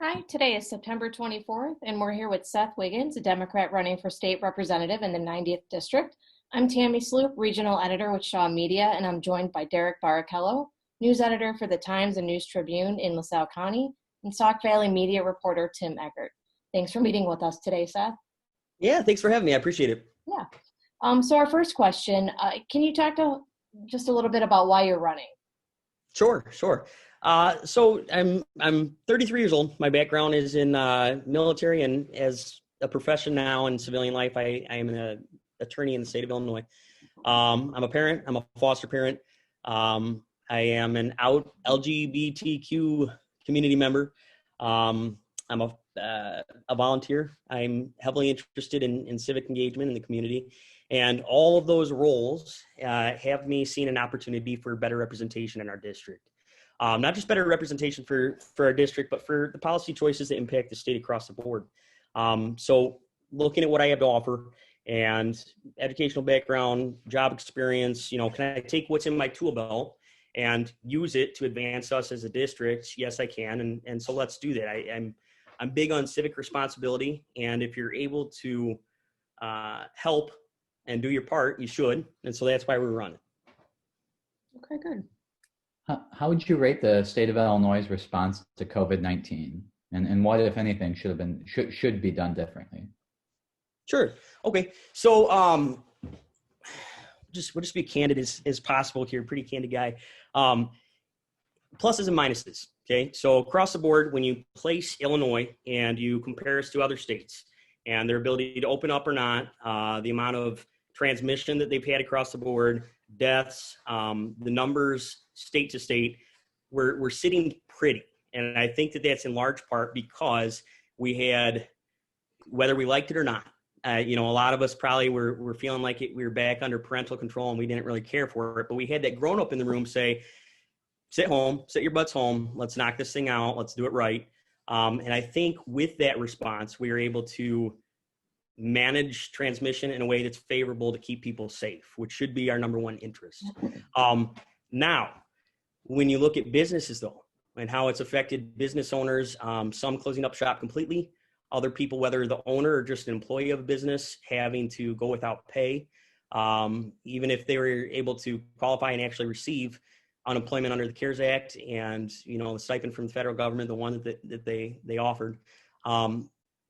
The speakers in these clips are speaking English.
Hi, today is September 24th, and we're here with Seth Wiggins, a Democrat running for state representative in the 90th District. I'm Tammy Sloop, regional editor with Shaw Media, and I'm joined by Derek Barrichello, news editor for the Times and News Tribune in LaSalle County, and Sauk Valley media reporter Tim Eggert. Thanks for meeting with us today, Seth. Yeah, thanks for having me. I appreciate it. Yeah. So our first question, can you talk to just a little bit about why you're running? Sure. So I'm 33 years old. My background is in military, and as a profession now in civilian life, I am an attorney in the state of Illinois. I'm a parent. I'm a foster parent. I am an out LGBTQ community member. I'm a volunteer. I'm heavily interested in civic engagement in the community. And all of those roles have me seeing an opportunity for better representation in our district. Not just better representation for our district, but for the policy choices that impact the state across the board. So looking at what I have to offer and educational background, job experience, can I take what's in my tool belt and use it to advance us as a district? Yes, I can. And so let's do that. I'm big on civic responsibility. And if you're able to help and do your part, you should. And so that's why we're running. Okay, good. How would you rate the state of Illinois' response to COVID-19, and what, if anything, should be done differently? Sure. Okay. So we'll just be candid as possible here. Pretty candid guy. Pluses and minuses. Okay. So across the board, when you place Illinois and you compare us to other states and their ability to open up or not, the amount of transmission that they've had across the board, deaths, the numbers state to state, we're sitting pretty. And I think that that's in large part because we had, whether we liked it or not, a lot of us probably were feeling like we were back under parental control and we didn't really care for it. But we had that grown up in the room say, sit your butts home. Let's knock this thing out. Let's do it right. And I think with that response, we were able to manage transmission in a way that's favorable to keep people safe, which should be our number one interest. Now, when you look at businesses though, and how it's affected business owners, some closing up shop completely, other people, whether the owner or just an employee of a business, having to go without pay, even if they were able to qualify and actually receive unemployment under the CARES Act and, the stipend from the federal government, the one that they offered.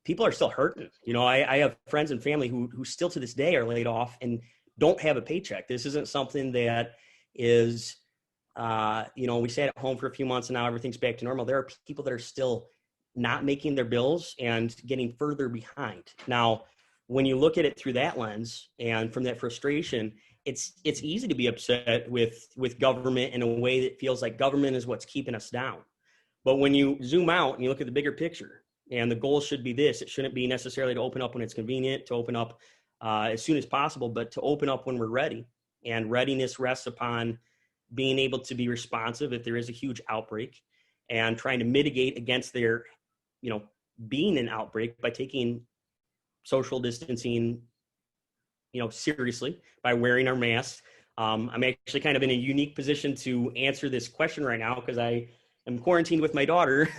People are still hurting. I have friends and family who still to this day are laid off and don't have a paycheck. This isn't something that is, we sat at home for a few months and now everything's back to normal. There are people that are still not making their bills and getting further behind. Now, when you look at it through that lens and from that frustration, it's easy to be upset with government in a way that feels like government is what's keeping us down. But when you zoom out and you look at the bigger picture, and the goal should be this, it shouldn't be necessarily to open up when it's convenient, to open up as soon as possible, but to open up when we're ready. And readiness rests upon being able to be responsive if there is a huge outbreak and trying to mitigate against there, being an outbreak by taking social distancing, seriously, by wearing our masks. I'm actually kind of in a unique position to answer this question right now because I am quarantined with my daughter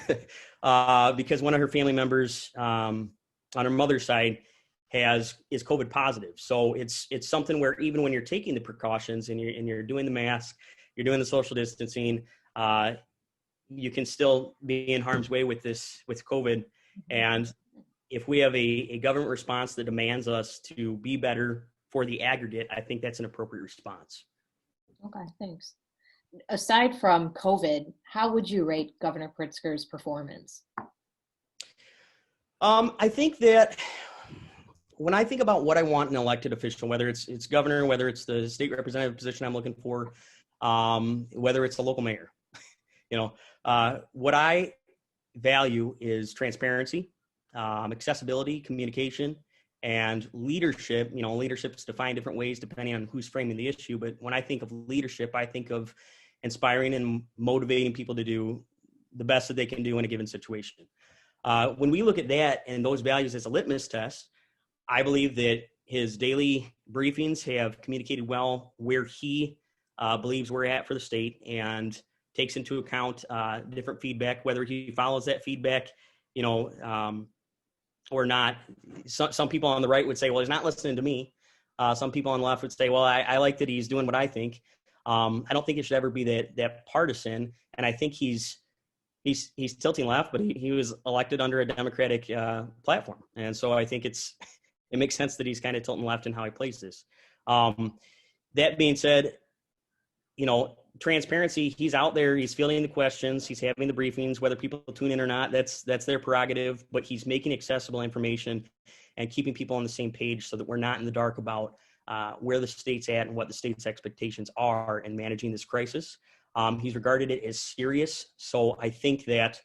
because one of her family members on her mother's side is COVID positive. So it's something where even when you're taking the precautions and you're doing the mask, you're doing the social distancing, you can still be in harm's way with COVID. And if we have a government response that demands us to be better for the aggregate, I think that's an appropriate response. Okay, thanks. Aside from COVID, how would you rate Governor Pritzkers' performance? I think that when I think about what I want in an elected official, whether it's governor, whether it's the state representative position I'm looking for, whether it's the local mayor, what I value is transparency, accessibility, communication, and leadership. Leadership is defined different ways depending on who's framing the issue. But when I think of leadership, I think of inspiring and motivating people to do the best that they can do in a given situation. When we look at that and those values as a litmus test, I believe that his daily briefings have communicated well where he believes we're at for the state and takes into account different feedback. Whether he follows that feedback or not. Some people on the right would say, well, he's not listening to me. Some people on the left would say, well, I like that he's doing what I think. I don't think it should ever be that partisan. And I think he's tilting left, but he was elected under a Democratic platform. And so I think it makes sense that he's kind of tilting left in how he plays this. That being said, transparency, he's out there, he's fielding the questions, he's having the briefings, whether people tune in or not, that's their prerogative, but he's making accessible information and keeping people on the same page so that we're not in the dark about where the state's at and what the state's expectations are in managing this crisis. He's regarded it as serious. So I think that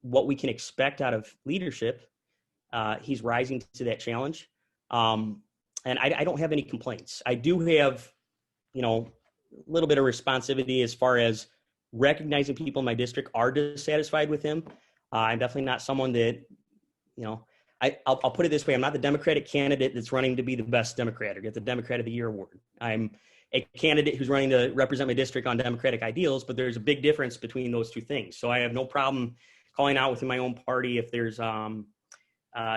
what we can expect out of leadership, he's rising to that challenge. And I don't have any complaints. I do have, a little bit of responsivity as far as recognizing people in my district are dissatisfied with him. I'm definitely not someone that, I'll put it this way. I'm not the Democratic candidate that's running to be the best Democrat or get the Democrat of the Year award. I'm a candidate who's running to represent my district on Democratic ideals, but there's a big difference between those two things. So I have no problem calling out within my own party if there's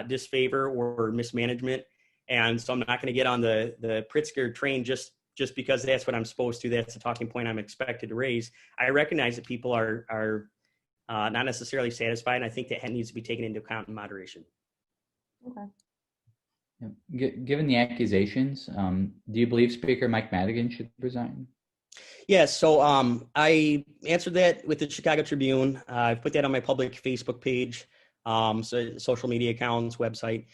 disfavor or mismanagement. And so I'm not going to get on the Pritzker train just because that's what I'm supposed to. That's the talking point I'm expected to raise. I recognize that people are not necessarily satisfied, and I think that needs to be taken into account in moderation. Okay. Given the accusations, do you believe Speaker Mike Madigan should resign? Yes. So I answered that with the Chicago Tribune. I've put that on my public Facebook page, so social media accounts, website,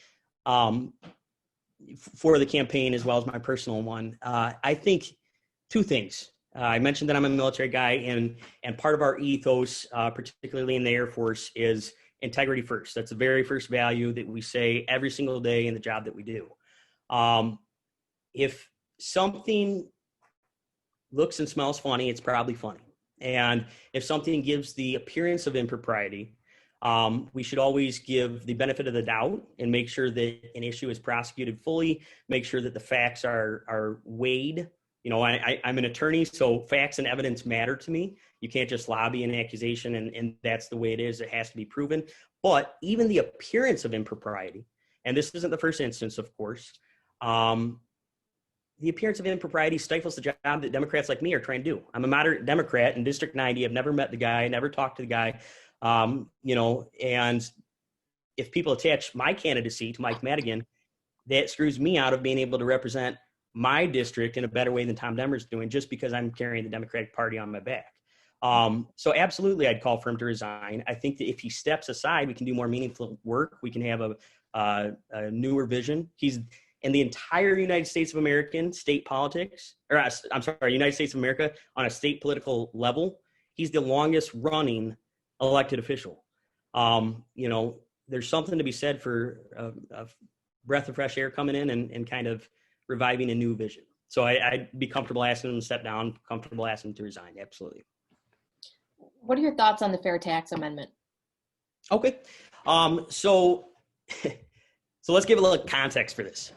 for the campaign as well as my personal one. I think two things. I mentioned that I'm a military guy, and part of our ethos, particularly in the Air Force, is integrity first. That's the very first value that we say every single day in the job that we do. If something looks and smells funny, it's probably funny. And if something gives the appearance of impropriety, we should always give the benefit of the doubt and make sure that an issue is prosecuted fully, make sure that the facts are weighed. I'm an attorney, so facts and evidence matter to me. You can't just lobby an accusation and that's the way it is. It has to be proven. But even the appearance of impropriety, and this isn't the first instance, of course, the appearance of impropriety stifles the job that Democrats like me are trying to do. I'm a moderate Democrat in District 90. I've never met the guy, never talked to the guy, and if people attach my candidacy to Mike Madigan, that screws me out of being able to represent my district in a better way than Tom Demmer's doing, just because I'm carrying the Democratic Party on my back. So absolutely, I'd call for him to resign. I think that if he steps aside, we can do more meaningful work. We can have a newer vision. He's in the entire United States of American state politics, United States of America on a state political level. He's the longest running elected official. There's something to be said for a breath of fresh air coming in and kind of reviving a new vision. So I'd be comfortable asking him to step down, comfortable asking him to resign. Absolutely. What are your thoughts on the fair tax amendment? Okay. So let's give a little context for this.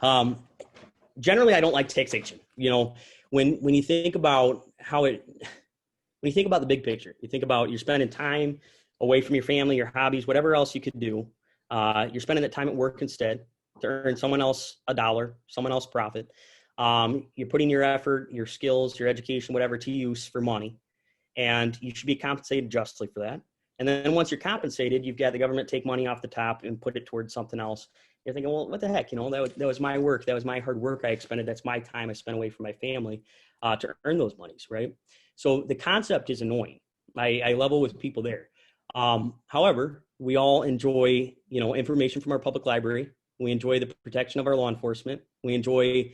Generally, I don't like taxation. When you think about when you think about the big picture, you think about you're spending time away from your family, your hobbies, whatever else you could do. You're spending that time at work instead to earn someone else a dollar, someone else profit. You're putting your effort, your skills, your education, whatever to use for money. And you should be compensated justly for that. And then once you're compensated, you've got the government take money off the top and put it towards something else. You're thinking, well, what the heck? That was my work. That was my hard work I expended. That's my time I spent away from my family to earn those monies, right? So the concept is annoying. I level with people there. However, we all enjoy, information from our public library. We enjoy the protection of our law enforcement. We enjoy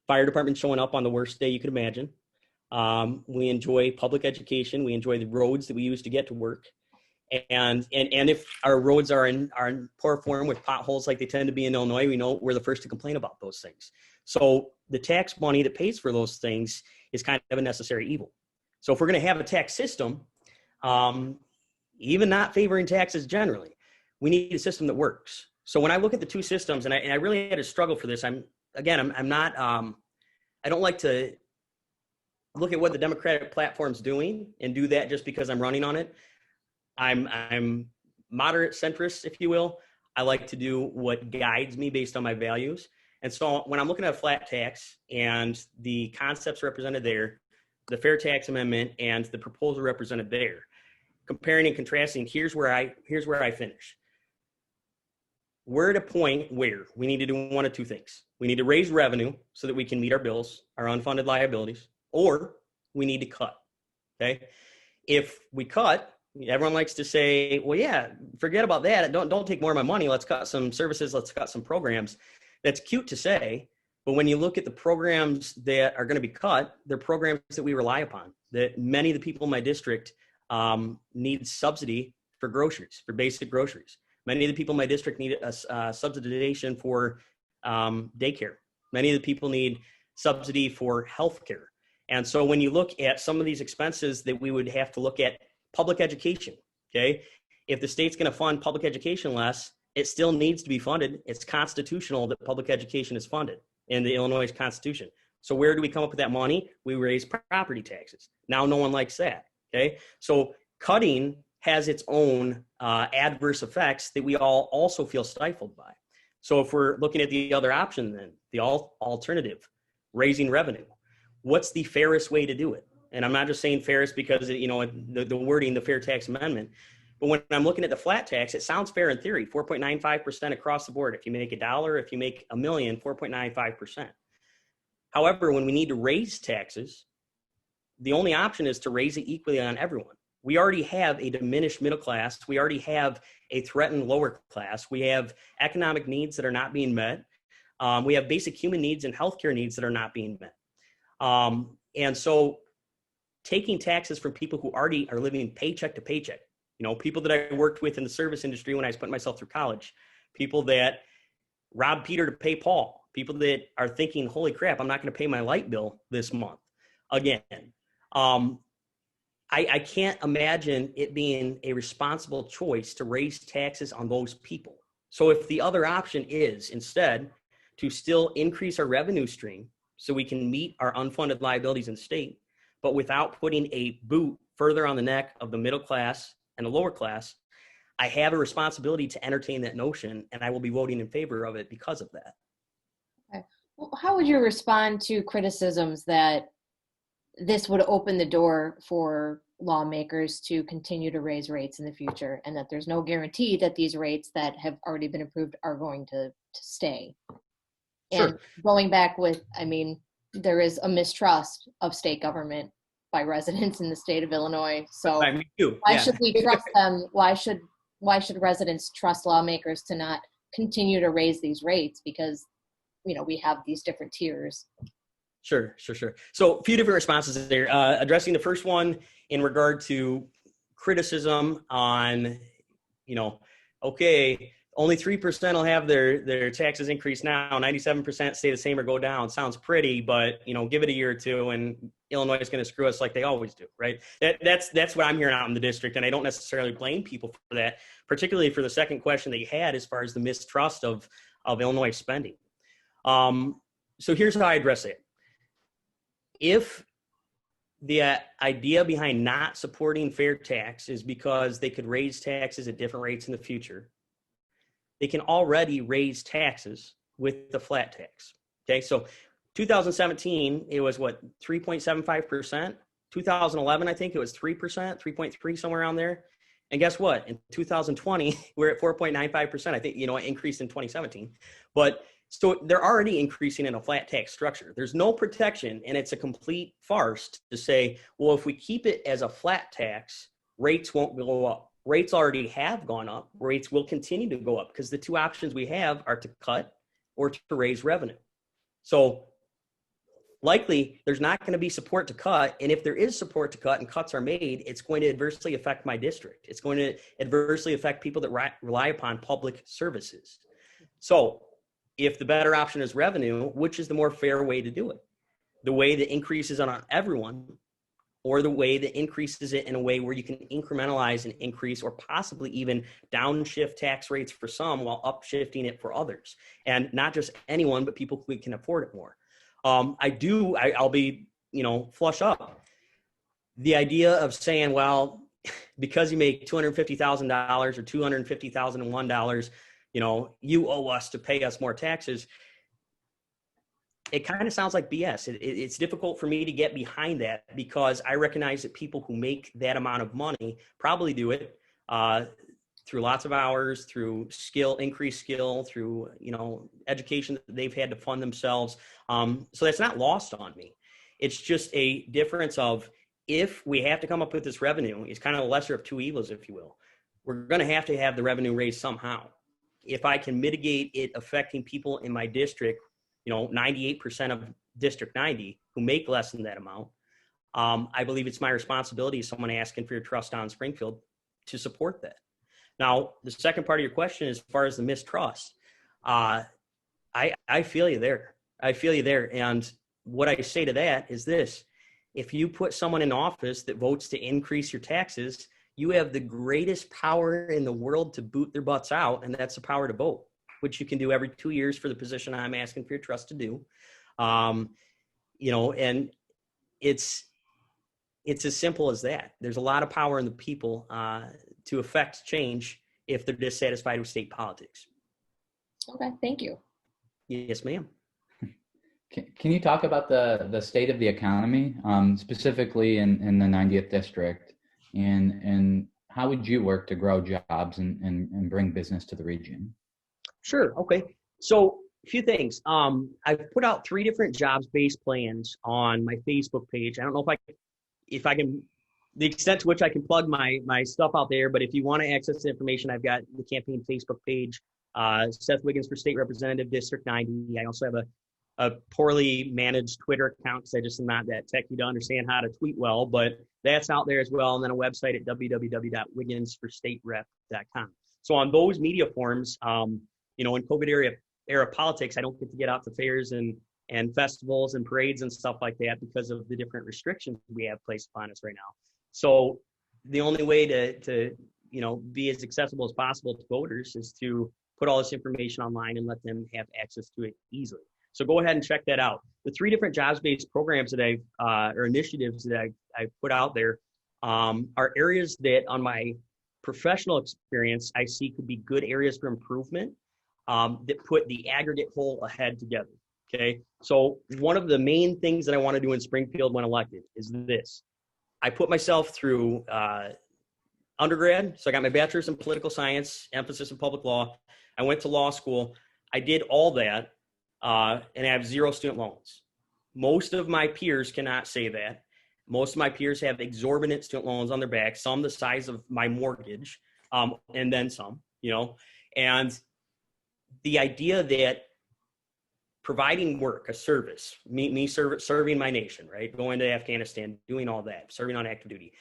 fire department showing up on the worst day you could imagine. We enjoy public education. We enjoy the roads that we use to get to work. And if our roads are in poor form with potholes like they tend to be in Illinois, we know we're the first to complain about those things. So the tax money that pays for those things is kind of a necessary evil. So if we're going to have a tax system, even not favoring taxes generally, we need a system that works. So when I look at the two systems, and I really had to struggle for this, I don't like to look at what the Democratic platform's doing and do that just because I'm running on it. I'm moderate centrist, if you will. I like to do what guides me based on my values. And so when I'm looking at a flat tax and the concepts represented there, the fair tax amendment and the proposal represented there, comparing and contrasting, here's where I finish. We're at a point where we need to do one of two things. We need to raise revenue so that we can meet our bills, our unfunded liabilities, or we need to cut, okay? If we cut, everyone likes to say, well, yeah, forget about that. Don't take more of my money. Let's cut some services. Let's cut some programs. That's cute to say, but when you look at the programs that are going to be cut, they're programs that we rely upon, that many of the people in my district need subsidy for groceries, for basic groceries. Many of the people in my district need a subsidization for daycare. Many of the people need subsidy for healthcare. And so when you look at some of these expenses that we would have to look at, public education, okay? If the state's going to fund public education less, it still needs to be funded. It's constitutional that public education is funded in the Illinois Constitution. So where do we come up with that money? We raise property taxes. Now no one likes that, okay? So cutting has its own adverse effects that we all also feel stifled by. So if we're looking at the other option then, the alternative, raising revenue, what's the fairest way to do it? And I'm not just saying fairest because, you know, the wording, the fair tax amendment, but when I'm looking at the flat tax, it sounds fair in theory, 4.95% across the board. If you make $1, if you make $1 million, 4.95%. However, when we need to raise taxes, the only option is to raise it equally on everyone. We already have a diminished middle class. We already have a threatened lower class. We have economic needs that are not being met. We have basic human needs and healthcare needs that are not being met. And so taking taxes from people who already are living paycheck to paycheck, you know, people that I worked with in the service industry when I put myself through college, people that robbed Peter to pay Paul, people that are thinking, holy crap, I'm not going to pay my light bill this month. Again, I can't imagine it being a responsible choice to raise taxes on those people. So if the other option is instead to still increase our revenue stream so we can meet our unfunded liabilities in the state, but without putting a boot further on the neck of the middle class and the lower class, I have a responsibility to entertain that notion, and I will be voting in favor of it because of that. Okay. Well, how would you respond to criticisms that this would open the door for lawmakers to continue to raise rates in the future, and that there's no guarantee that these rates that have already been approved are going to stay? Sure. And going back with, I mean, there is a mistrust of state government by residents in the state of Illinois. So why should we trust them? Why should residents trust lawmakers to not continue to raise these rates? Because, you know, we have these different tiers. Sure. So a few different responses there. Addressing the first one in regard to criticism on, you know, okay, only 3% will have their taxes increase now, 97% stay the same or go down. Sounds pretty, but, you know, give it a year or two and Illinois is going to screw us like they always do, right? That's what I'm hearing out in the district, and I don't necessarily blame people for that, particularly for the second question that you had as far as the mistrust of Illinois spending. So here's how I address it. If the idea behind not supporting fair tax is because they could raise taxes at different rates in the future, they can already raise taxes with the flat tax. Okay, so 2017, it was what, 3.75%? 2011, I think it was 3%, 3.3, somewhere around there. And guess what? In 2020, we're at 4.95%. I think, you know, it increased in 2017. But so they're already increasing in a flat tax structure. There's no protection, and it's a complete farce to say, well, if we keep it as a flat tax, rates won't go up. Rates already have gone up. Rates will continue to go up because the two options we have are to cut or to raise revenue. So likely there's not going to be support to cut. And if there is support to cut and cuts are made, it's going to adversely affect my district. It's going to adversely affect people that rely upon public services. So if the better option is revenue, which is the more fair way to do it? The way that increases on everyone, or the way that increases it in a way where you can incrementalize and increase or possibly even downshift tax rates for some while upshifting it for others. And not just anyone, but people who can afford it more. I'll be, you know, flush up. The idea of saying, well, because you make $250,000 or $250,001, you owe us to pay us more taxes. It kind of sounds like BS. It's difficult for me to get behind that because I recognize that people who make that amount of money probably do it through lots of hours, through increased skill, through, education that they've had to fund themselves. So that's not lost on me. It's just a difference of, if we have to come up with this revenue, it's kind of the lesser of two evils, if you will. We're going to have the revenue raised somehow. If I can mitigate it affecting people in my district, 98% of District 90 who make less than that amount, I believe it's my responsibility as someone asking for your trust on Springfield to support that. Now, the second part of your question, as far as the mistrust, I feel you there. I feel you there. And what I say to that is this: if you put someone in office that votes to increase your taxes, you have the greatest power in the world to boot their butts out, and that's the power to vote, which you can do every 2 years for the position I'm asking for your trust to do. And it's as simple as that. There's a lot of power in the people to affect change if they're dissatisfied with state politics. Okay, thank you. Yes, ma'am. Can you talk about the state of the economy, specifically in the 90th district, and how would you work to grow jobs and bring business to the region? Sure. Okay. So a few things. I've put out 3 different jobs-based plans on my Facebook page. I don't know if I can, the extent to which I can plug my stuff out there, but if you want to access the information, I've got the campaign Facebook page, Seth Wiggins for State Representative, District 90. I also have a poorly managed Twitter account because I just am not that techy to understand how to tweet well, but that's out there as well. And then a website at www.wigginsforstaterep.com. So on those media forms, in COVID era politics, I don't get to get out to fairs and festivals and parades and stuff like that because of the different restrictions we have placed upon us right now. So the only way to be as accessible as possible to voters is to put all this information online and let them have access to it easily. So go ahead and check that out. The 3 different jobs-based programs that or initiatives that I've put out there are areas that, on my professional experience, I see could be good areas for improvement that put the aggregate whole ahead together. Okay. So one of the main things that I want to do in Springfield when elected is this. I put myself through undergrad. So I got my bachelor's in political science, emphasis in public law. I went to law school. I did all that. And I have 0 student loans. Most of my peers cannot say that. Most of my peers have exorbitant student loans on their back, some the size of my mortgage, and then some, and the idea that providing work, a service, serving my nation, right? Going to Afghanistan, doing all that, serving on active duty,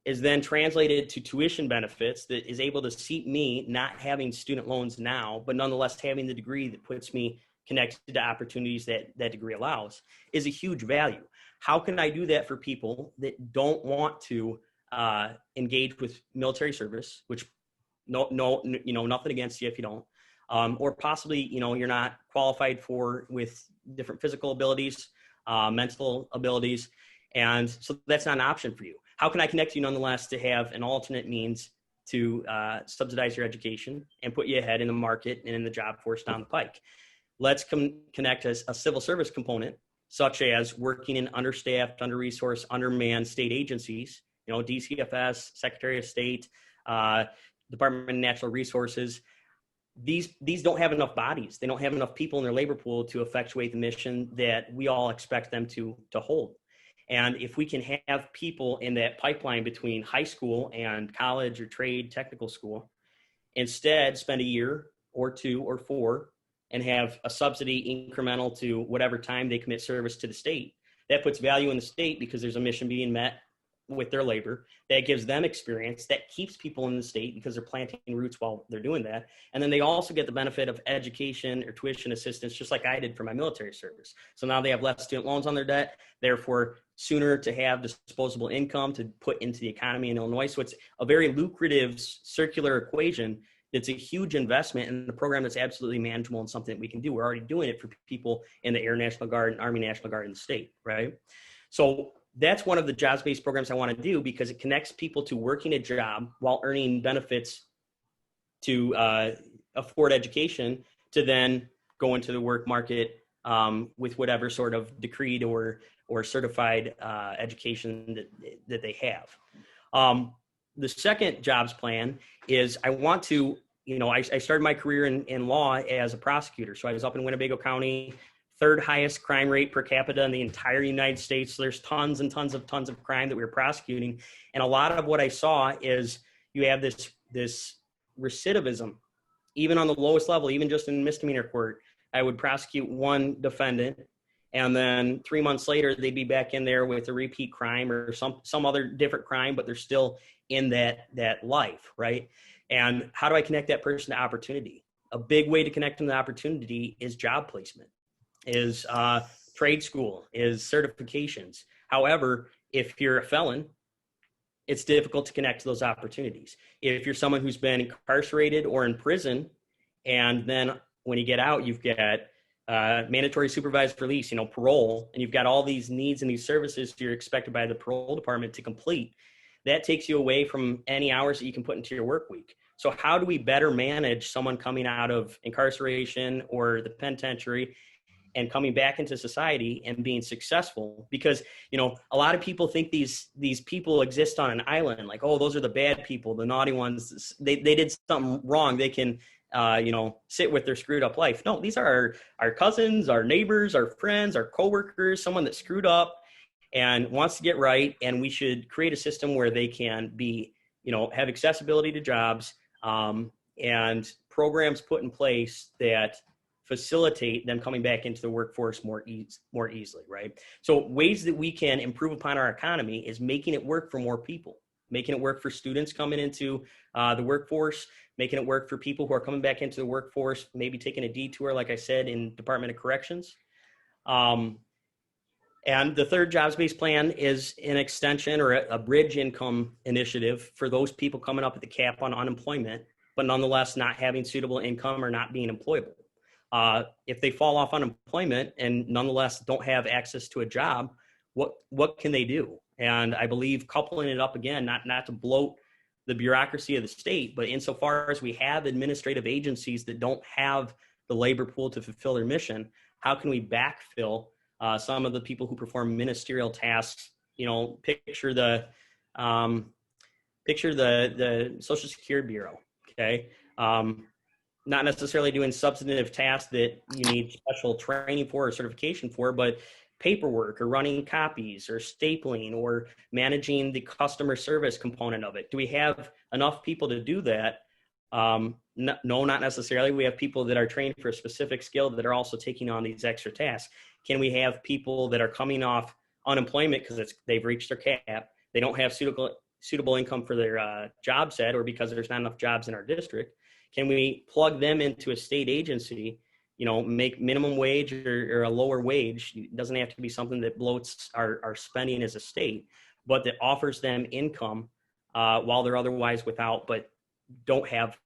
is then translated to tuition benefits that is able to seat me not having student loans now, but nonetheless having the degree that puts me connected to opportunities that degree allows, is a huge value. How can I do that for people that don't want to engage with military service, which nothing against you if you don't, or possibly, you're not qualified with different physical abilities, mental abilities. And so that's not an option for you. How can I connect you nonetheless to have an alternate means to subsidize your education and put you ahead in the market and in the job force down the pike? Let's connect as a civil service component, such as working in understaffed, under-resourced, undermanned state agencies, DCFS, Secretary of State, Department of Natural Resources. These don't have enough bodies. They don't have enough people in their labor pool to effectuate the mission that we all expect them to hold. And if we can have people in that pipeline between high school and college or trade technical school, instead spend a year or 2 or 4 and have a subsidy incremental to whatever time they commit service to the state, that puts value in the state because there's a mission being met with their labor. That gives them experience. That keeps people in the state because they're planting roots while they're doing that. And then they also get the benefit of education or tuition assistance, just like I did for my military service. So now they have less student loans on their debt, therefore sooner to have disposable income to put into the economy in Illinois. So it's a very lucrative circular equation. It's a huge investment in the program that's absolutely manageable and something that we can do. We're already doing it for people in the Air National Guard and Army National Guard in the state, right? So that's one of the jobs-based programs I want to do because it connects people to working a job while earning benefits to afford education to then go into the work market with whatever sort of decreed or certified education that they have. The second jobs plan is I want to, I started my career in law as a prosecutor. So I was up in Winnebago County, third highest crime rate per capita in the entire United States. So there's tons and tons of crime that we were prosecuting. And a lot of what I saw is you have this recidivism, even on the lowest level, even just in misdemeanor court. I would prosecute one defendant, and then 3 months later, they'd be back in there with a repeat crime or some other different crime, but they're still in that life, right? And how do I connect that person to opportunity? A big way to connect them to opportunity is job placement, is trade school, is certifications. However, if you're a felon, it's difficult to connect to those opportunities. If you're someone who's been incarcerated or in prison, and then when you get out, you've got mandatory supervised release, parole, and you've got all these needs and these services you're expected by the parole department to complete, that takes you away from any hours that you can put into your work week. So how do we better manage someone coming out of incarceration or the penitentiary and coming back into society and being successful? Because, a lot of people think these people exist on an island, like, oh, those are the bad people, the naughty ones. They did something wrong. They can, sit with their screwed up life. No, these are our cousins, our neighbors, our friends, our coworkers, someone that screwed up and wants to get right. And we should create a system where they can be, have accessibility to jobs, and programs put in place that facilitate them coming back into the workforce more easily, right? So ways that we can improve upon our economy is making it work for more people, making it work for students coming into the workforce, making it work for people who are coming back into the workforce, maybe taking a detour, like I said, in Department of Corrections. And the third jobs-based plan is an extension or a bridge income initiative for those people coming up at the cap on unemployment, but nonetheless not having suitable income or not being employable. If they fall off unemployment and nonetheless don't have access to a job, what can they do? And I believe coupling it up again, not to bloat the bureaucracy of the state, but insofar as we have administrative agencies that don't have the labor pool to fulfill their mission, how can we backfill some of the people who perform ministerial tasks? Picture the Social Security Bureau, okay? Not necessarily doing substantive tasks that you need special training for or certification for, but paperwork or running copies or stapling or managing the customer service component of it. Do we have enough people to do that? No, not necessarily. We have people that are trained for a specific skill that are also taking on these extra tasks. Can we have people that are coming off unemployment because they've reached their cap, they don't have suitable income for their job set, or because there's not enough jobs in our district? Can we plug them into a state agency, make minimum wage or a lower wage? It doesn't have to be something that bloats our spending as a state, but that offers them income while they're otherwise without, but don't have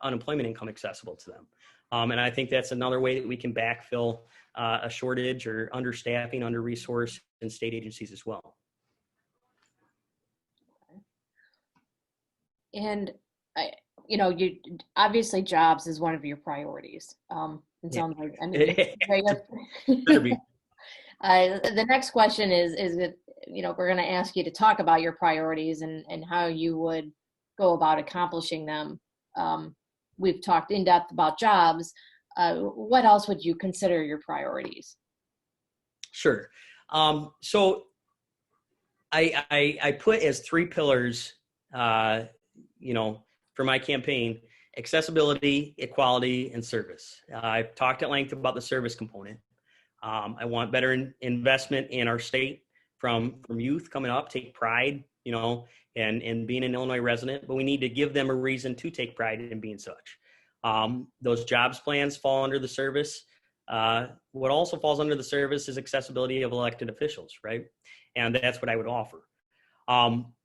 unemployment income accessible to them. And I think that's another way that we can backfill a shortage or understaffing, under-resourced in state agencies as well. And you obviously jobs is one of your priorities. It sounds like, the next question is that, we're going to ask you to talk about your priorities and how you would go about accomplishing them. We've talked in depth about jobs. What else would you consider your priorities? Sure. So I put as 3 pillars, for my campaign: accessibility, equality, and service. I've talked at length about the service component. I want better investment in our state from youth coming up, take pride, and being an Illinois resident, but we need to give them a reason to take pride in being such. Those jobs plans fall under the service. What also falls under the service is accessibility of elected officials, right? And that's what I would offer.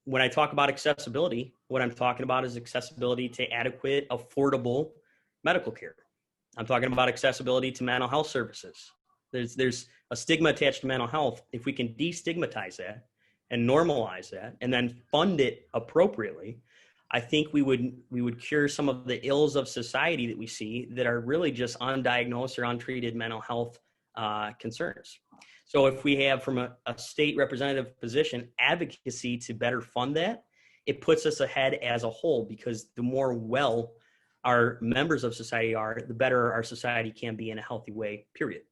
When I talk about accessibility, what I'm talking about is accessibility to adequate, affordable medical care. I'm talking about accessibility to mental health services. There's a stigma attached to mental health. If we can destigmatize that and normalize that and then fund it appropriately, I think we would cure some of the ills of society that we see that are really just undiagnosed or untreated mental health concerns. So if we have from a state representative position advocacy to better fund that, it puts us ahead as a whole, because the more well our members of society are, the better our society can be in a healthy way, period.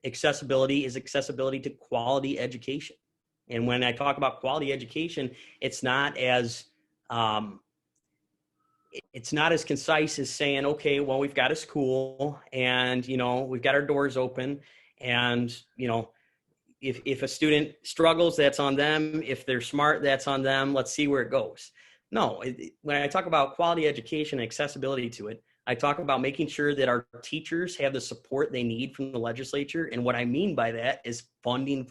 Accessibility is accessibility to quality education. And when I talk about quality education, it's not as concise as saying, okay, well, we've got a school and, we've got our doors open, and, if a student struggles, that's on them. If they're smart, that's on them. Let's see where it goes. No, when I talk about quality education and accessibility to it, I talk about making sure that our teachers have the support they need from the legislature. And what I mean by that is funding.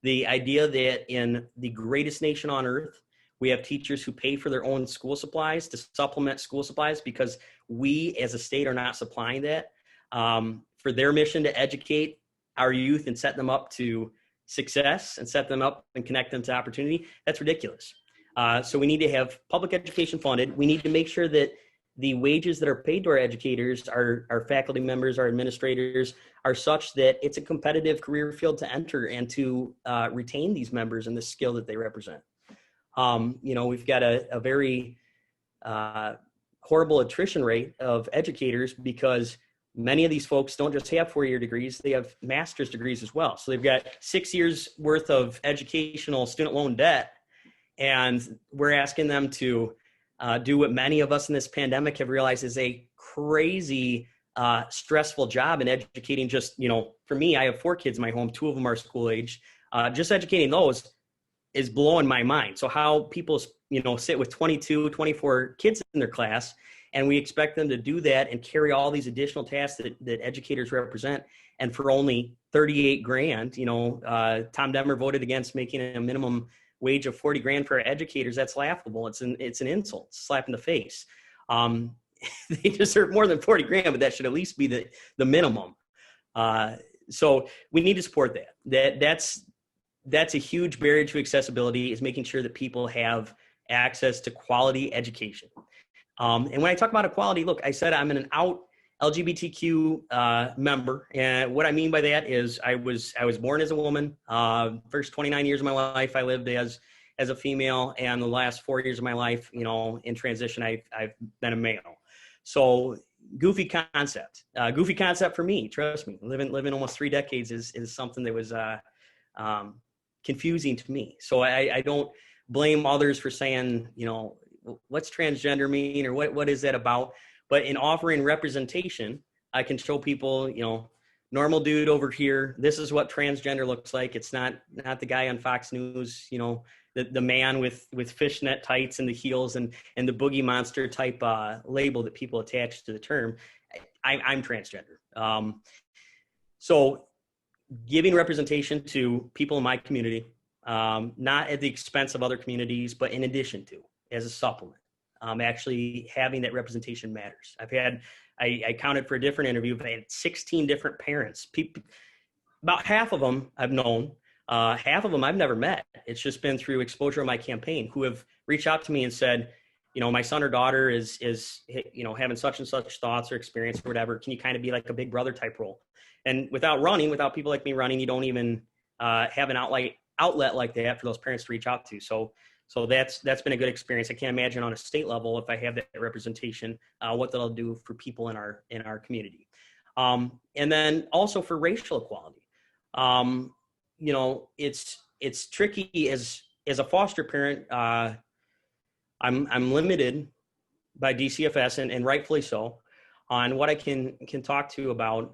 The idea that in the greatest nation on earth, we have teachers who pay for their own school supplies to supplement school supplies because we as a state are not supplying that for their mission to educate our youth and set them up to success and set them up and connect them to opportunity. That's ridiculous. So we need to have public education funded. We need to make sure that the wages that are paid to our educators, our faculty members, our administrators, are such that it's a competitive career field to enter and to retain these members and the skill that they represent. We've got a very horrible attrition rate of educators because many of these folks don't just have 4-year degrees, they have master's degrees as well. So they've got 6 years worth of educational student loan debt, and we're asking them to do what many of us in this pandemic have realized is a crazy, stressful job in educating. Just, for me, I have 4 kids in my home, 2 of them are school age. Just educating those is blowing my mind. So how people, sit with 22, 24 kids in their class, and we expect them to do that and carry all these additional tasks that educators represent. And for only $38,000, Tom Demmer voted against making a minimum wage of $40,000 for our educators. That's laughable. It's an insult, slap in the face. They deserve more than $40,000, but that should at least be the minimum. So we need to support that. That's a huge barrier to accessibility, is making sure that people have access to quality education. And when I talk about equality, look, I said I'm an out LGBTQ member, and what I mean by that is I was born as a woman. First 29 years of my life I lived as a female, and the last 4 years of my life, in transition, I've been a male. So goofy concept for me. Trust me, living almost 3 decades is something that was confusing to me. So I don't blame others for saying, what's transgender mean, or what is that about? But in offering representation, I can show people, normal dude over here, this is what transgender looks like. It's not the guy on Fox News, the man with fishnet tights and the heels and the boogie monster type label that people attach to the term. I'm transgender. So giving representation to people in my community, not at the expense of other communities, but in addition to, as a supplement. Actually having that representation matters. I counted for a different interview, but I had 16 different parents. About half of them I've known, half of them I've never met. It's just been through exposure of my campaign, who have reached out to me and said, my son or daughter is having such and such thoughts or experience or whatever. Can you kind of be like a big brother type role? And without people like me running, you don't even have an outlet like that for those parents to reach out to. So that's been a good experience. I can't imagine on a state level, if I have that representation, what that'll do for people in our community. And then also for racial equality. It's tricky as a foster parent. I'm limited by DCFS, and rightfully so, on what I can talk to about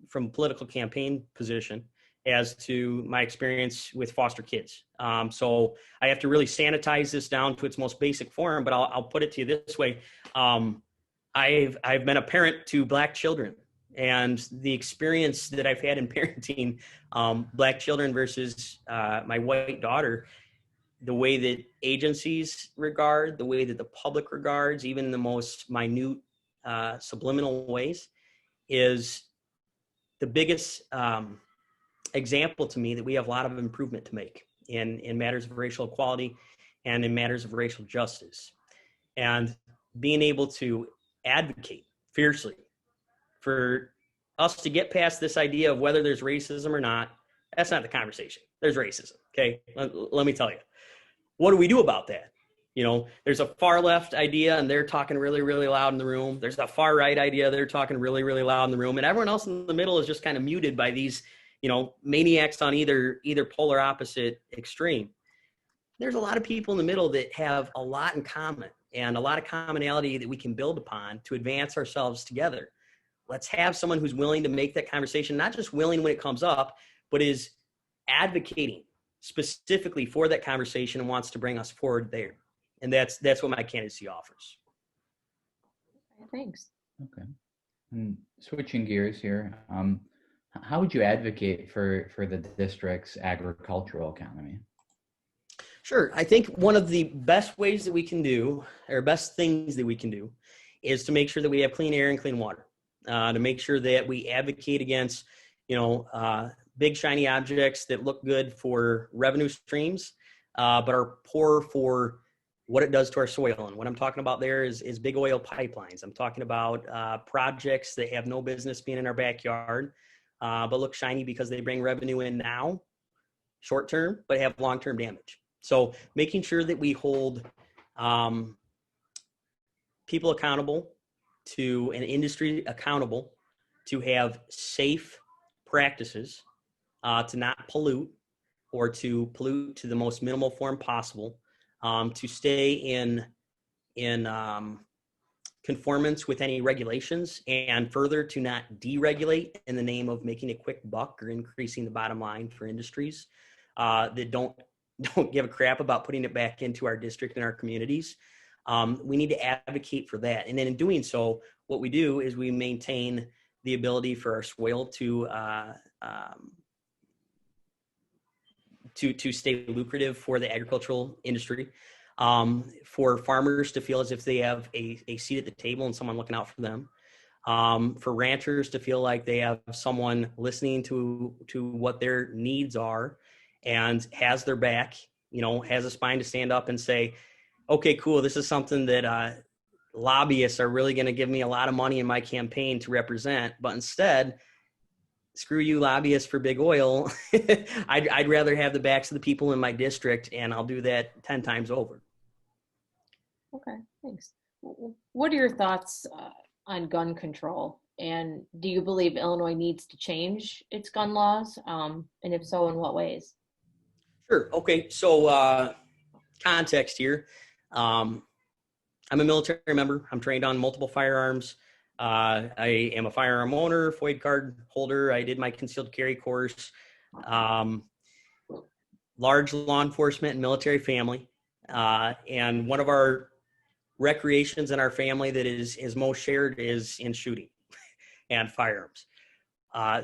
from a political campaign position as to my experience with foster kids. So I have to really sanitize this down to its most basic form, but I'll put it to you this way. I've been a parent to Black children, and the experience that I've had in parenting Black children versus my white daughter, the way that agencies regard, the way that the public regards, even in the most minute subliminal ways, is the biggest example to me that we have a lot of improvement to make in matters of racial equality and in matters of racial justice. And being able to advocate fiercely for us to get past this idea of whether there's racism or not, that's not the conversation. There's racism, okay? Let me tell you. What do we do about that? You know, there's a far left idea and they're talking really, really loud in the room. There's a far right idea, they're talking really, really loud in the room. And everyone else in the middle is just kind of muted by these, you know, maniacs on either polar opposite extreme. There's a lot of people in the middle that have a lot in common and a lot of commonality that we can build upon to advance ourselves together. Let's have someone who's willing to make that conversation, not just willing when it comes up, but is advocating specifically for that conversation and wants to bring us forward there. And that's what my candidacy offers. Thanks. Okay. And switching gears here, how would you advocate for the district's agricultural economy? Sure. I think one of the best ways that we can do, or best things that we can do, is to make sure that we have clean air and clean water, to make sure that we advocate against, big shiny objects that look good for revenue streams, but are poor for what it does to our soil. And what I'm talking about there is big oil pipelines. I'm talking about projects that have no business being in our backyard, but look shiny because they bring revenue in now, short term, but have long-term damage. So making sure that we hold people accountable to an industry accountable to have safe practices, to not pollute or to pollute to the most minimal form possible, to stay in conformance with any regulations, and further to not deregulate in the name of making a quick buck or increasing the bottom line for industries that don't give a crap about putting it back into our district and our communities. We need to advocate for that. And then in doing so, what we do is we maintain the ability for our soil to stay lucrative for the agricultural industry, for farmers to feel as if they have a seat at the table and someone looking out for them, for ranchers to feel like they have someone listening to what their needs are and has their back, has a spine to stand up and say, okay, cool, this is something that lobbyists are really going to give me a lot of money in my campaign to represent, but instead, screw you lobbyists for big oil. I'd rather have the backs of the people in my district, and I'll do that 10 times over. Okay, thanks. What are your thoughts on gun control? And do you believe Illinois needs to change its gun laws? And if so, in what ways? Sure. Okay. So context here. I'm a military member. I'm trained on multiple firearms. I am a firearm owner, FOID card holder. I did my concealed carry course. Large law enforcement and military family. And one of our recreations in our family that is most shared is in shooting and firearms.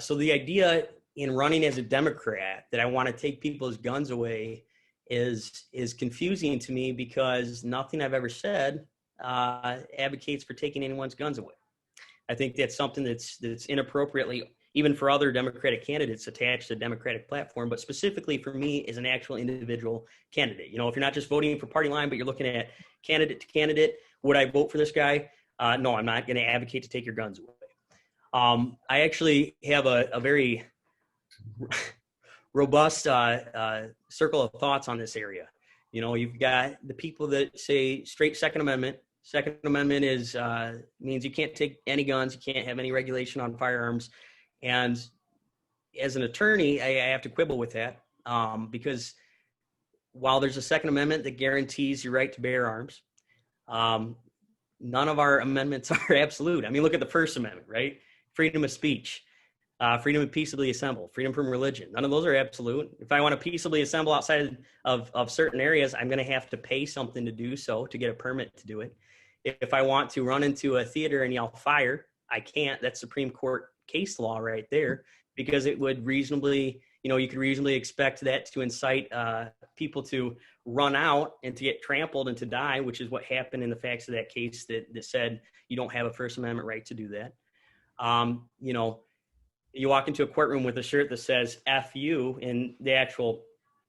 So the idea in running as a Democrat that I want to take people's guns away is confusing to me, because nothing I've ever said advocates for taking anyone's guns away. I think that's something that's inappropriately, even for other Democratic candidates, attached to the Democratic platform, but specifically for me as an actual individual candidate. If you're not just voting for party line, but you're looking at candidate to candidate, would I vote for this guy? No, I'm not going to advocate to take your guns away. I actually have a very robust circle of thoughts on this area. You've got the people that say straight Second Amendment. Second Amendment means you can't take any guns, you can't have any regulation on firearms. And as an attorney, I have to quibble with that, because while there's a Second Amendment that guarantees your right to bear arms, none of our amendments are absolute. I mean, look at the First Amendment, right? Freedom of speech, freedom to peaceably assemble, freedom from religion. None of those are absolute. If I want to peaceably assemble outside of certain areas, I'm going to have to pay something to do so, to get a permit to do it. If I want to run into a theater and yell fire, I can't. That's Supreme Court case law right there, because it would reasonably, you could reasonably expect that to incite people to run out and to get trampled and to die, which is what happened in the facts of that case that said you don't have a First Amendment right to do that. you walk into a courtroom with a shirt that says F you in the actual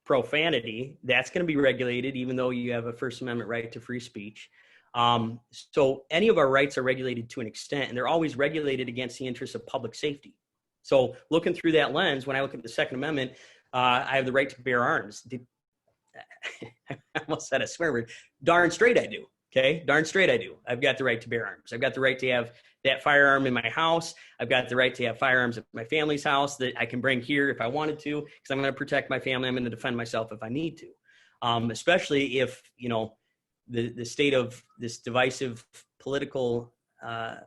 profanity, that's going to be regulated, even though you have a First Amendment right to free speech. So any of our rights are regulated to an extent, and they're always regulated against the interests of public safety. So looking through that lens, when I look at the Second Amendment, I have the right to bear arms. I almost said a swear word. Darn straight I do. Okay, darn straight I do. I've got the right to bear arms. I've got the right to have that firearm in my house. I've got the right to have firearms at my family's house that I can bring here if I wanted to, because I'm going to protect my family. I'm going to defend myself if I need to, especially if, you know, the state of this divisive political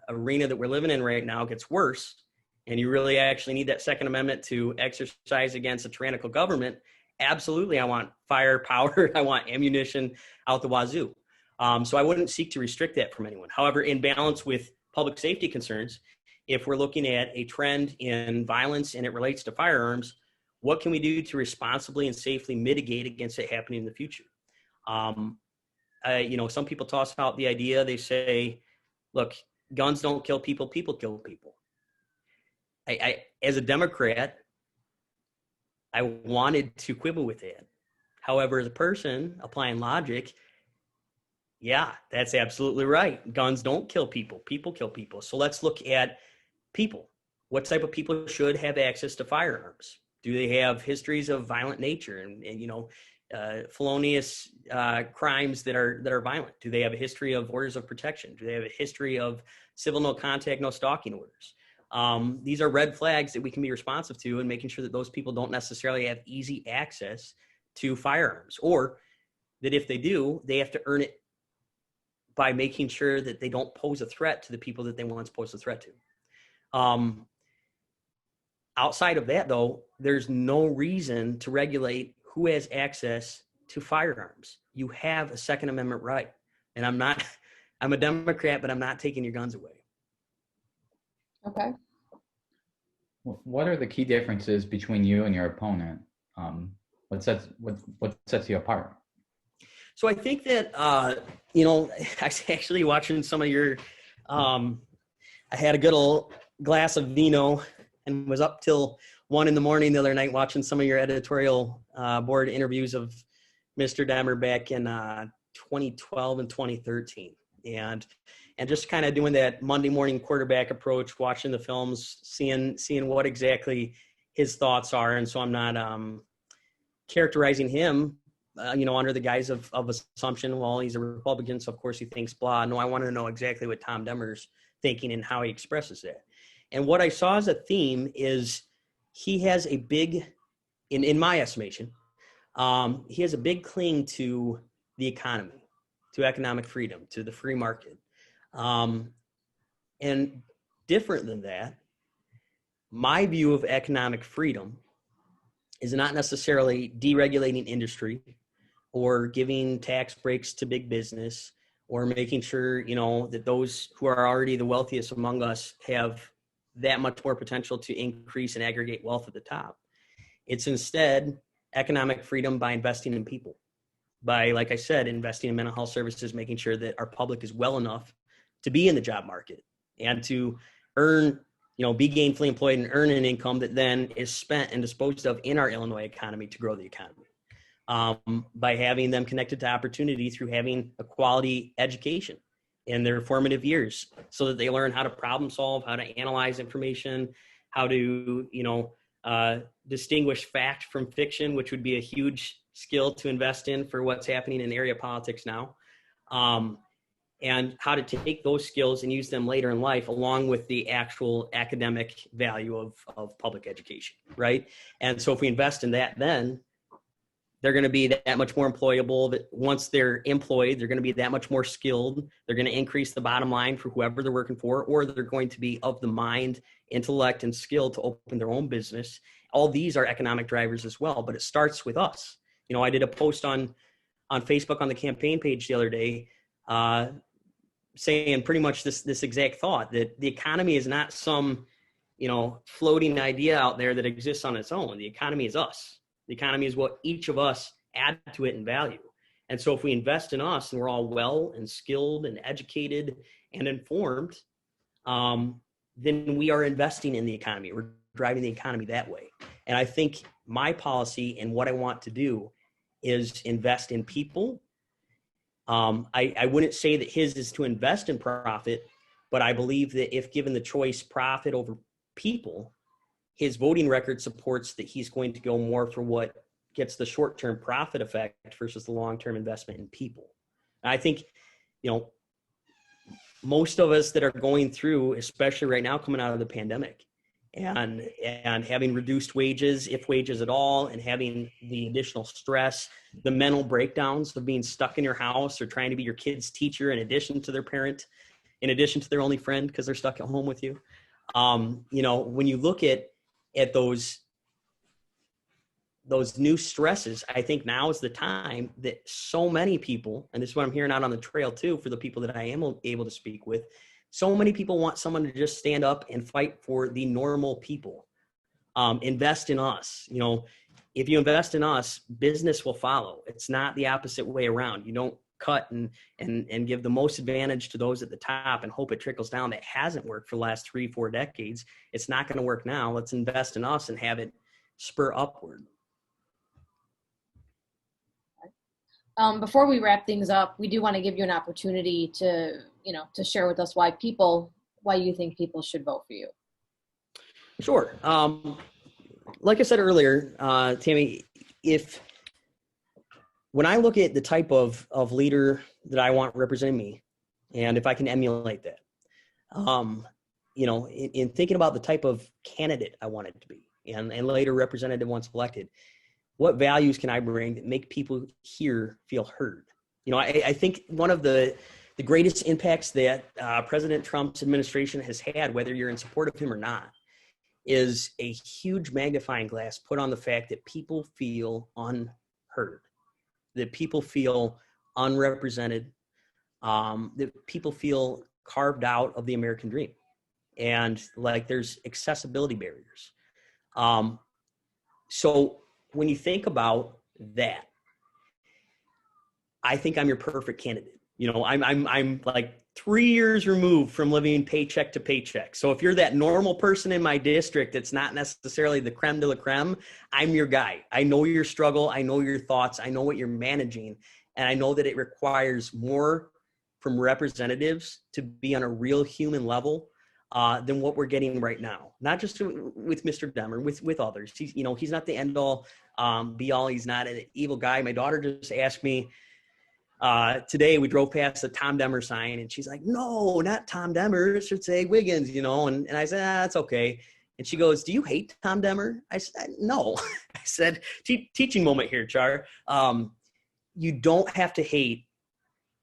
arena that we're living in right now gets worse, and you really actually need that Second Amendment to exercise against a tyrannical government. Absolutely, I want firepower. I want ammunition out the wazoo. So I wouldn't seek to restrict that from anyone. However, in balance with public safety concerns, if we're looking at a trend in violence and it relates to firearms, what can we do to responsibly and safely mitigate against it happening in the future? You know, some people toss out the idea, they say, look, guns don't kill people, people kill people. As a Democrat, I wanted to quibble with that. However, as a person applying logic, yeah, that's absolutely right. Guns don't kill people. People kill people. So let's look at people. What type of people should have access to firearms? Do they have histories of violent nature and you know, felonious crimes that are violent? Do they have a history of orders of protection? Do they have a history of civil no contact, no stalking orders? These are red flags that we can be responsive to, and making sure that those people don't necessarily have easy access to firearms, or that if they do, they have to earn it by making sure that they don't pose a threat to the people that they once posed a threat to. Outside of that, though, there's no reason to regulate who has access to firearms. You have a Second Amendment right. And I'm a Democrat, but I'm not taking your guns away. Okay. What are the key differences between you and your opponent? What sets you apart? So I think that, you know, I was actually watching some of your, I had a good old glass of vino and was up till 1 a.m. the other night watching some of your editorial board interviews of Mr. Demmer back in 2012 and 2013. And just kind of doing that Monday morning quarterback approach, watching the films, seeing what exactly his thoughts are. And so I'm not characterizing him you know, under the guise of assumption, well, he's a Republican, so of course he thinks blah. No, I want to know exactly what Tom Demmer's thinking and how he expresses that. And what I saw as a theme is he has a big, in my estimation, he has a big cling to the economy, to economic freedom, to the free market. And different than that, my view of economic freedom is not necessarily deregulating industry or giving tax breaks to big business or making sure, you know, that those who are already the wealthiest among us have that much more potential to increase and aggregate wealth at the top. It's instead economic freedom by investing in people, by, like I said, investing in mental health services, making sure that our public is well enough to be in the job market and to earn, you know, be gainfully employed and earn an income that then is spent and disposed of in our Illinois economy to grow the economy. By having them connected to opportunity through having a quality education in their formative years so that they learn how to problem solve, how to analyze information, how to, you know, distinguish fact from fiction, which would be a huge skill to invest in for what's happening in area politics now. And how to take those skills and use them later in life, along with the actual academic value of public education, right? And so if we invest in that, then they're going to be that much more employable. That once they're employed, they're going to be that much more skilled. They're going to increase the bottom line for whoever they're working for, or they're going to be of the mind, intellect, and skill to open their own business. All these are economic drivers as well, but it starts with us. You know, I did a post on Facebook on the campaign page the other day, saying pretty much this exact thought, that the economy is not some, you know, floating idea out there that exists on its own. The economy is us. The economy is what each of us add to it in value. And so if we invest in us and we're all well and skilled and educated and informed, then we are investing in the economy. We're driving the economy that way. And I think my policy and what I want to do is invest in people. I wouldn't say that his is to invest in profit, but I believe that if given the choice, profit over people, his voting record supports that he's going to go more for what gets the short-term profit effect versus the long-term investment in people. And I think, most of us that are going through, especially right now coming out of the pandemic and having reduced wages, if wages at all, and having the additional stress, the mental breakdowns of being stuck in your house or trying to be your kid's teacher in addition to their parent, in addition to their only friend because they're stuck at home with you. When you look at those new stresses, I think now is the time that so many people, and this is what I'm hearing out on the trail too, for the people that I am able to speak with, so many people want someone to just stand up and fight for the normal people. Invest in us. If you invest in us, business will follow. It's not the opposite way around. You don't cut and give the most advantage to those at the top and hope it trickles down. That hasn't worked for the last 3-4 decades. It's not going to work now. Let's invest in us and have it spur upward. Before we wrap things up, we do want to give you an opportunity to share with us why you think people should vote for you. Sure. Like I said earlier, Tammy, when I look at the type of leader that I want representing me, and if I can emulate that, in thinking about the type of candidate I want it to be, and later representative once elected, what values can I bring that make people here feel heard? I think one of the greatest impacts that President Trump's administration has had, whether you're in support of him or not, is a huge magnifying glass put on the fact that people feel unheard, that people feel unrepresented, that people feel carved out of the American dream. And like there's accessibility barriers. So when you think about that, I think I'm your perfect candidate. I'm like 3 years removed from living paycheck to paycheck. So if you're that normal person in my district that's not necessarily the creme de la creme, I'm your guy. I know your struggle. I know your thoughts. I know what you're managing. And I know that it requires more from representatives to be on a real human level than what we're getting right now. Not just with Mr. Demmer, with others. He's not the end all be all. He's not an evil guy. My daughter just asked me today, we drove past the Tom Demmer sign and she's like, no, not Tom Demmer. It should say Wiggins, and I said, that's okay. And she goes, do you hate Tom Demmer? I said, no. I said, teaching moment here, Char. You don't have to hate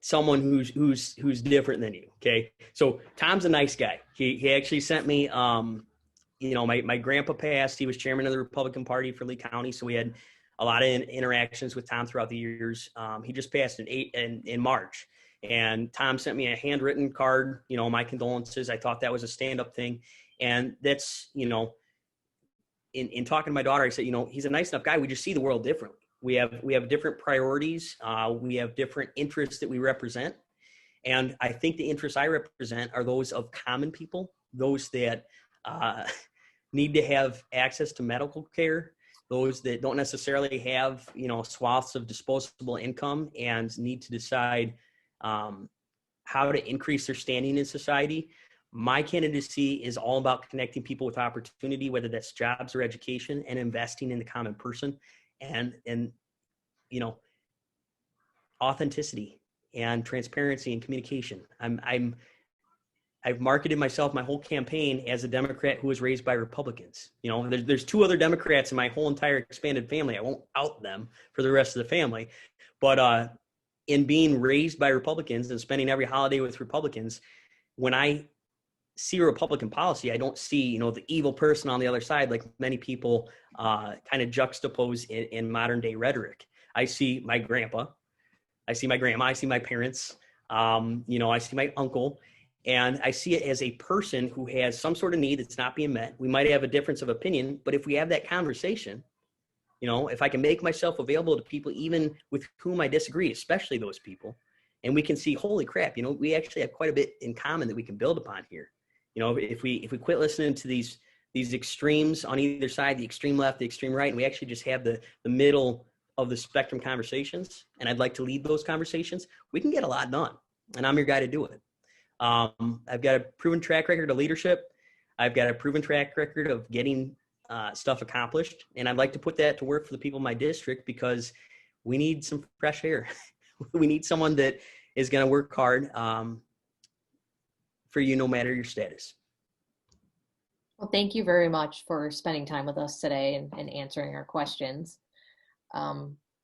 someone who's different than you. Okay. So Tom's a nice guy. He actually sent me, my grandpa passed. He was chairman of the Republican Party for Lee County. So we had a lot of interactions with Tom throughout the years. He just passed in March, and Tom sent me a handwritten card, my condolences. I thought that was a stand-up thing. And that's, in talking to my daughter, I said, he's a nice enough guy. We just see the world differently. We have different priorities. We have different interests that we represent. And I think the interests I represent are those of common people, those that need to have access to medical care, those that don't necessarily have, swaths of disposable income and need to decide how to increase their standing in society. My candidacy is all about connecting people with opportunity, whether that's jobs or education, and investing in the common person and authenticity and transparency and communication. I've marketed myself my whole campaign as a Democrat who was raised by Republicans. There's 2 other Democrats in my whole entire expanded family. I won't out them for the rest of the family, but in being raised by Republicans and spending every holiday with Republicans, when I see a Republican policy, I don't see, the evil person on the other side, like many people kind of juxtapose in modern day rhetoric. I see my grandpa, I see my grandma, I see my parents, I see my uncle, and I see it as a person who has some sort of need that's not being met. We might have a difference of opinion, but if we have that conversation, if I can make myself available to people, even with whom I disagree, especially those people, and we can see, holy crap, we actually have quite a bit in common that we can build upon here. If we quit listening to these these extremes on either side, the extreme left, the extreme right, and we actually just have the middle of the spectrum conversations. And I'd like to lead those conversations. We can get a lot done, and I'm your guy to do it. I've got a proven track record of leadership. I've got a proven track record of getting stuff accomplished, and I'd like to put that to work for the people in my district because we need some fresh air. We need someone that is going to work hard for you no matter your status. Well, thank you very much for spending time with us today and answering our questions.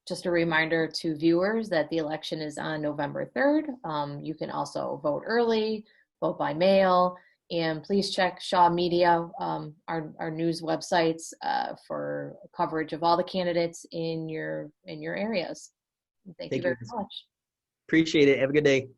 Just a reminder to viewers that the election is on November 3rd. You can also vote early, vote by mail, and please check Shaw Media, our news websites, for coverage of all the candidates in your areas. Thank you very much. Appreciate it. Have a good day.